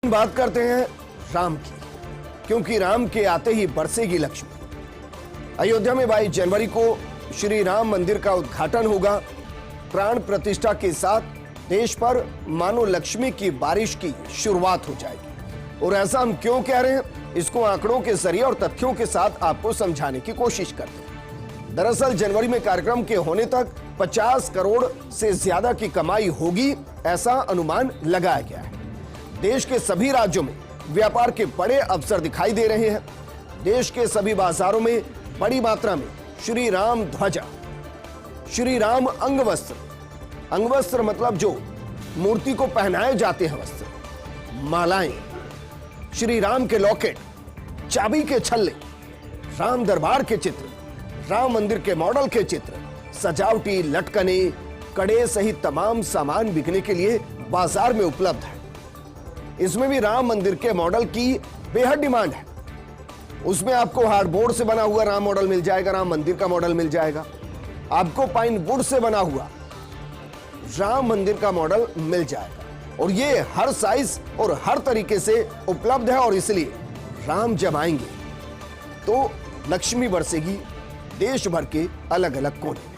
बात करते हैं राम की, क्योंकि राम के आते ही बरसेगी लक्ष्मी। अयोध्या में 22 जनवरी को श्री राम मंदिर का उद्घाटन होगा। प्राण प्रतिष्ठा के साथ देश पर मानो लक्ष्मी की बारिश की शुरुआत हो जाएगी। और ऐसा हम क्यों कह रहे हैं, इसको आंकड़ों के जरिए और तथ्यों के साथ आपको समझाने की कोशिश करते हैं। दरअसल जनवरी में कार्यक्रम के होने तक 50 करोड़ से ज्यादा की कमाई होगी, ऐसा अनुमान लगाया गया है। देश के सभी राज्यों में व्यापार के बड़े अवसर दिखाई दे रहे हैं। देश के सभी बाजारों में बड़ी मात्रा में श्री राम ध्वजा, श्री राम अंगवस्त्र मतलब जो मूर्ति को पहनाए जाते हैं वस्त्र, मालाएं, श्री राम के लॉकेट, चाबी के छल्ले, राम दरबार के चित्र, राम मंदिर के मॉडल के चित्र, सजावटी लटकने, कड़े सहित तमाम सामान बिकने के लिए बाजार में उपलब्ध है। इसमें भी राम मंदिर के मॉडल की बेहद डिमांड है। उसमें आपको हार्डबोर्ड से बना हुआ राम मॉडल मिल जाएगा, राम मंदिर का मॉडल मिल जाएगा, आपको पाइन वुड से बना हुआ राम मंदिर का मॉडल मिल जाएगा। और ये हर साइज और हर तरीके से उपलब्ध है। और इसलिए राम जब आएंगे तो लक्ष्मी बरसेगी देश भर के अलग अलग कोने में।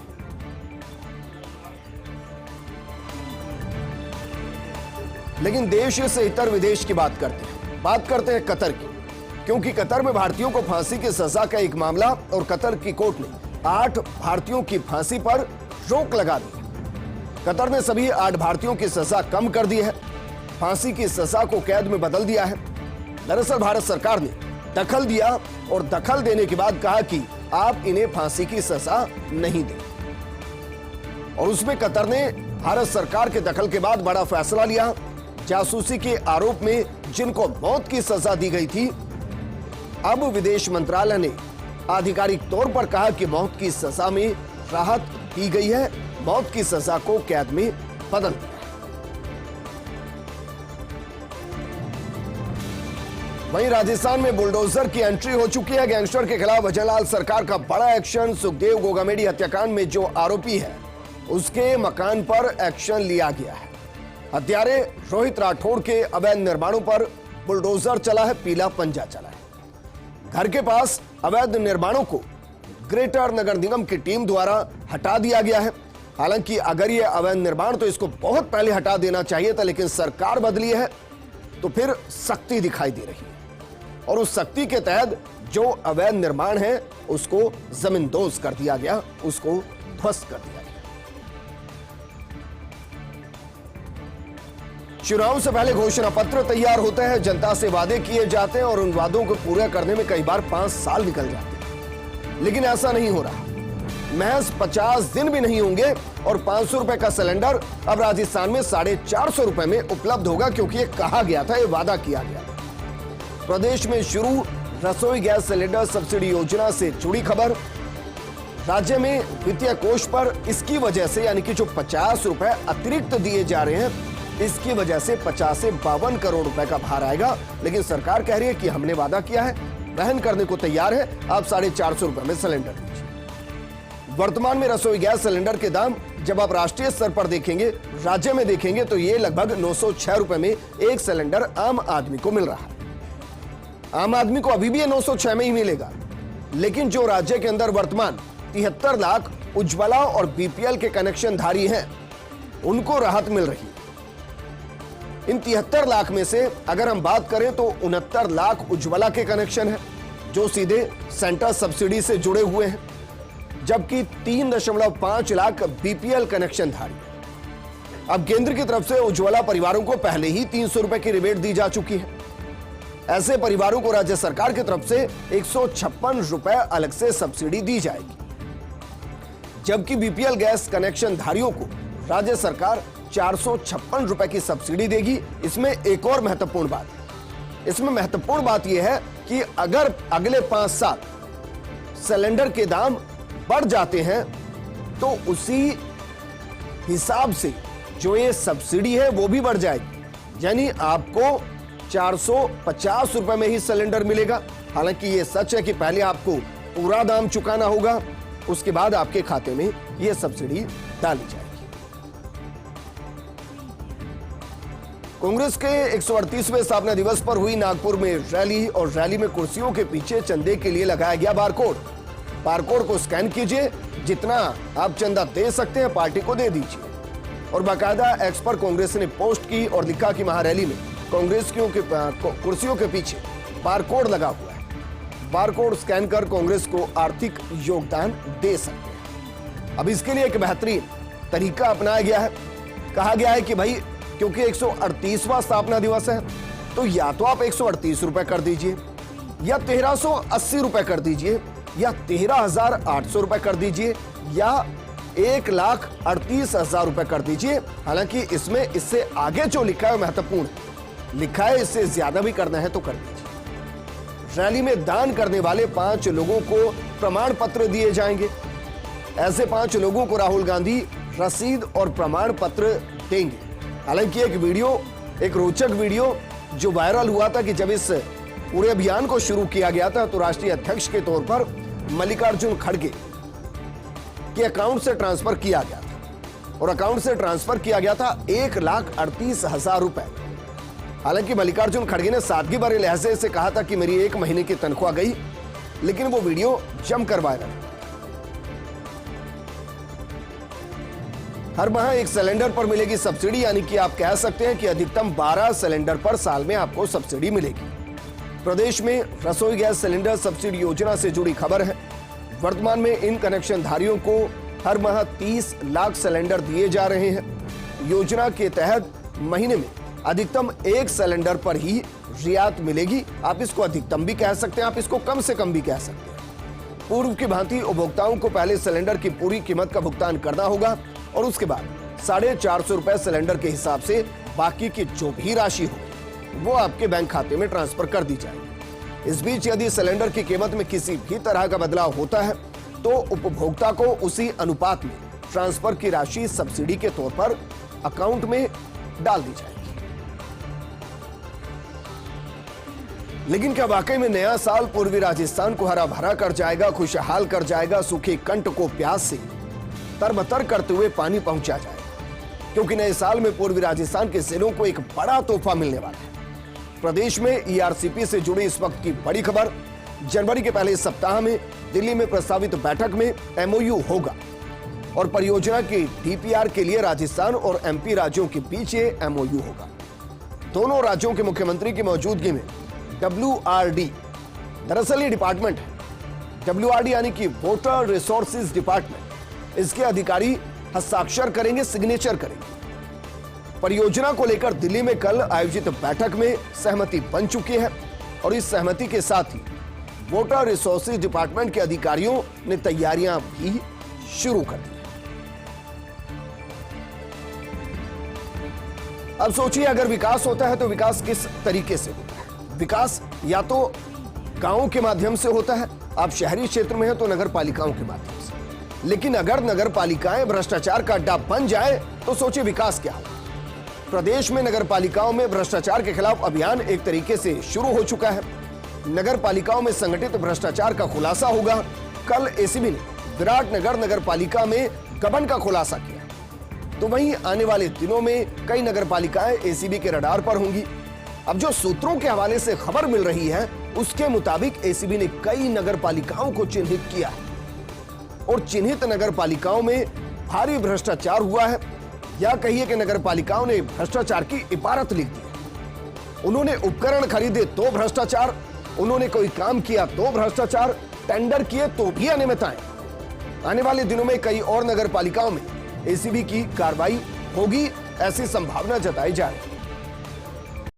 लेकिन देश से इतर विदेश की बात करते हैं कतर की, क्योंकि कतर में भारतीयों को फांसी की सजा का एक मामला और कतर की कोर्ट ने 8 भारतीयों की फांसी पर रोक लगा दी। कतर ने सभी 8 भारतीयों की सजा कम कर दी है, फांसी की सजा को कैद में बदल दिया है। दरअसल भारत सरकार ने दखल दिया और दखल देने के बाद कहा कि आप इन्हें फांसी की सजा नहीं दें। और उसमें कतर ने भारत सरकार के दखल के बाद बड़ा फैसला लिया। जासूसी के आरोप में जिनको मौत की सजा दी गई थी, अब विदेश मंत्रालय ने आधिकारिक तौर पर कहा कि मौत की सजा में राहत दी गई है, मौत की सजा को कैद में बदल दिया। वहीं राजस्थान में बुलडोजर की एंट्री हो चुकी है। गैंगस्टर के खिलाफ अजयलाल सरकार का बड़ा एक्शन। सुखदेव गोगामेडी हत्याकांड में जो आरोपी है उसके मकान पर एक्शन लिया गया है। हत्यारे रोहित राठौड़ के अवैध निर्माणों पर बुलडोजर चला है, पीला पंजा चला है। घर के पास अवैध निर्माणों को ग्रेटर नगर निगम की टीम द्वारा हटा दिया गया है। हालांकि अगर यह अवैध निर्माण तो इसको बहुत पहले हटा देना चाहिए था, लेकिन सरकार बदली है तो फिर सख्ती दिखाई दे रही है। और उस सख्ती के तहत जो अवैध निर्माण है उसको जमींदोज कर दिया गया, उसको ध्वस्त कर दिया गया। चुनाव से पहले घोषणा पत्र तैयार होते हैं, जनता से वादे किए जाते हैं और उन वादों को पूरा करने में कई बार 5 साल निकल जाते हैं। लेकिन ऐसा नहीं हो रहा। महज 50 दिन भी नहीं होंगे और 500 रुपए का सिलेंडर अब राजस्थान में 450 रुपए में उपलब्ध होगा, क्योंकि ये कहा गया था, ये वादा किया गया। प्रदेश में शुरू रसोई गैस सिलेंडर सब्सिडी योजना से जुड़ी खबर। राज्य में वित्तीय कोष पर इसकी वजह से, यानी कि जो 50 रुपए अतिरिक्त दिए जा रहे हैं, इसकी वजह से 50 से 52 करोड़ रुपए का भार आएगा। लेकिन सरकार कह रही है कि हमने वादा किया है, वहन करने को तैयार है, आप 450 रुपए में सिलेंडर दीजिए। वर्तमान में रसोई गैस सिलेंडर के दाम जब आप राष्ट्रीय स्तर पर देखेंगे, राज्य में देखेंगे, तो ये लगभग 906 रुपए में एक सिलेंडर आम आदमी को मिल रहा है। आम आदमी को अभी भी 906 में ही मिलेगा। लेकिन जो राज्य के अंदर वर्तमान 73 लाख उज्ज्वला और बीपीएल के कनेक्शन धारी हैं, उनको राहत मिल रही है। इन 73 लाख में से अगर हम बात करें तो 69 लाख उज्ज्वला के कनेक्शन हैं, जो सीधे सेंटर सब्सिडी से जुड़े हुए हैं, जबकि 3.5 लाख बीपीएल कनेक्शन धारी। अब केंद्र की तरफ से उज्ज्वला परिवारों को पहले ही 300 रुपए की रिबेट दी जा चुकी है। ऐसे परिवारों को राज्य सरकार की तरफ से 156 रुपए अलग से सब्सिडी दी जाएगी, जबकि बीपीएल गैस कनेक्शन धारियों को राज्य सरकार 456 रुपए की सब्सिडी देगी। इसमें एक और महत्वपूर्ण बात है। इसमें महत्वपूर्ण बात यह है कि अगर अगले 5 साल सिलेंडर के दाम बढ़ जाते हैं तो उसी हिसाब से जो ये सब्सिडी है वो भी बढ़ जाएगी, यानी आपको 450 रुपए में ही सिलेंडर मिलेगा। हालांकि ये सच है कि पहले आपको पूरा दाम चुकाना होगा, उसके बाद आपके खाते में यह सब्सिडी डाली जाएगी। कांग्रेस के 138वें स्थापना दिवस पर हुई नागपुर में रैली और रैली में कुर्सियों के पीछे चंदे के लिए लगाया गया बारकोड। बारकोड को स्कैन कीजिए, जितना आप चंदा दे सकते हैं पार्टी को दे दीजिए। और बाकायदा एक्स पर कांग्रेस ने पोस्ट की और लिखा कि महारैली में कांग्रेसियों के कुर्सियों के पीछे बारकोड लगा हुआ है। बारकोड स्कैन कर कांग्रेस को आर्थिक योगदान दे सकते हैं। अब इसके लिए एक बेहतरीन तरीका अपनाया गया है। कहा गया है कि भाई क्योंकि 138वां स्थापना दिवस है तो या तो आप 138 रुपए कर दीजिए, या 1380 रुपए कर दीजिए, या 13,800 रुपए कर दीजिए, या 1,38,000 रुपए कर दीजिए। हालांकि इसमें इससे आगे जो लिखा है महत्वपूर्ण लिखा है, इससे ज्यादा भी करना है तो कर दीजिए। रैली में दान करने वाले 5 लोगों को प्रमाण पत्र दिए जाएंगे। ऐसे 5 लोगों को राहुल गांधी रसीद और प्रमाण पत्र देंगे। हालांकि एक रोचक वीडियो जो वायरल हुआ था कि जब इस पूरे अभियान को शुरू किया गया था तो राष्ट्रीय अध्यक्ष के तौर पर मल्लिकार्जुन खड़गे के अकाउंट से ट्रांसफर किया गया था, और अकाउंट से ट्रांसफर किया गया था 1,38,000 रुपए। हालांकि मल्लिकार्जुन खड़गे ने सादगी भरे लहजे से कहा था कि मेरी 1 महीने की तनख्वाह गई, लेकिन वो वीडियो जमकर वायरल। हर माह 1 सिलेंडर पर मिलेगी सब्सिडी, यानी कि आप कह सकते हैं कि अधिकतम 12 सिलेंडर पर साल में आपको सब्सिडी मिलेगी। प्रदेश में रसोई गैस सिलेंडर सब्सिडी योजना से जुड़ी खबर है। वर्तमान में इन कनेक्शन धारियों को हर माह 30 लाख सिलेंडर दिए जा रहे हैं। योजना के तहत महीने में अधिकतम 1 सिलेंडर पर ही रियायत मिलेगी। आप इसको अधिकतम भी कह सकते हैं, आप इसको कम से कम भी कह सकते हैं। पूर्व की भांति उपभोक्ताओं को पहले सिलेंडर की पूरी कीमत का भुगतान करना होगा और उसके बाद 450 रुपए सिलेंडर के हिसाब से बाकी की जो भी राशि हो वो आपके बैंक खाते में ट्रांसफर कर दी जाएगी। इस बीच यदि सिलेंडर की कीमत में किसी भी तरह का बदलाव होता है तो उपभोक्ता को उसी अनुपात में ट्रांसफर की राशि सब्सिडी के तौर पर अकाउंट में डाल दी जाएगी। लेकिन क्या वाकई में नया साल पूर्वी राजस्थान को हरा भरा कर जाएगा, खुशहाल कर जाएगा, सूखे कंठ को प्यास से तरबतर करते हुए पानी पहुंचा जाएगा? क्योंकि नए साल में पूर्वी राजस्थान के जिलों को एक बड़ा तोहफा मिलने वाला है। प्रदेश में ईआरसीपी से जुड़ी इस वक्त की बड़ी खबर। जनवरी के पहले सप्ताह में दिल्ली में प्रस्तावित बैठक में एमओयू होगा और परियोजना की डीपीआर के लिए राजस्थान और एमपी राज्यों के बीच ये एमओयू होगा। दोनों राज्यों के मुख्यमंत्री की मौजूदगी में WRD, दरअसल ये डिपार्टमेंट है WRD यानी कि वोटर रिसोर्सेज डिपार्टमेंट, इसके अधिकारी हस्ताक्षर करेंगे, सिग्नेचर करेंगे। परियोजना को लेकर दिल्ली में कल आयोजित बैठक में सहमति बन चुकी है और इस सहमति के साथ ही वोटर रिसोर्सेज डिपार्टमेंट के अधिकारियों ने तैयारियां भी शुरू कर दी। अब सोचिए, अगर विकास होता है तो विकास किस तरीके से होता है? विकास या तो गांवों के माध्यम से होता है, आप शहरी क्षेत्र में हैं तो नगर पालिकाओं के माध्यम से। लेकिन अगर नगर पालिकाएं भ्रष्टाचार का अड्डा बन जाए तो सोचिए विकास क्या होगा। प्रदेश में नगर पालिकाओं में भ्रष्टाचार के खिलाफ अभियान एक तरीके से शुरू हो चुका है। नगर पालिकाओं में संगठित भ्रष्टाचार का खुलासा होगा। कल एसीबी ने विराटनगर नगर पालिका में गबन का खुलासा किया, तो वहीं आने वाले दिनों में कई नगर पालिकाएं एसीबी के रडार पर होंगी। अब जो सूत्रों के हवाले से खबर मिल रही है उसके मुताबिक एसीबी ने कई नगर पालिकाओं को चिन्हित किया है और चिन्हित नगर पालिकाओं में भारी भ्रष्टाचार हुआ है, या कहिए कि नगर पालिकाओं ने भ्रष्टाचार की इबारत लिख दी। उन्होंने उपकरण खरीदे तो भ्रष्टाचार, उन्होंने कोई काम किया तो भ्रष्टाचार, टेंडर किए तो भी अनियमितताएं। आने वाले दिनों में कई और नगर पालिकाओं में एसीबी की कार्रवाई होगी, ऐसी संभावना जताई जा रही है।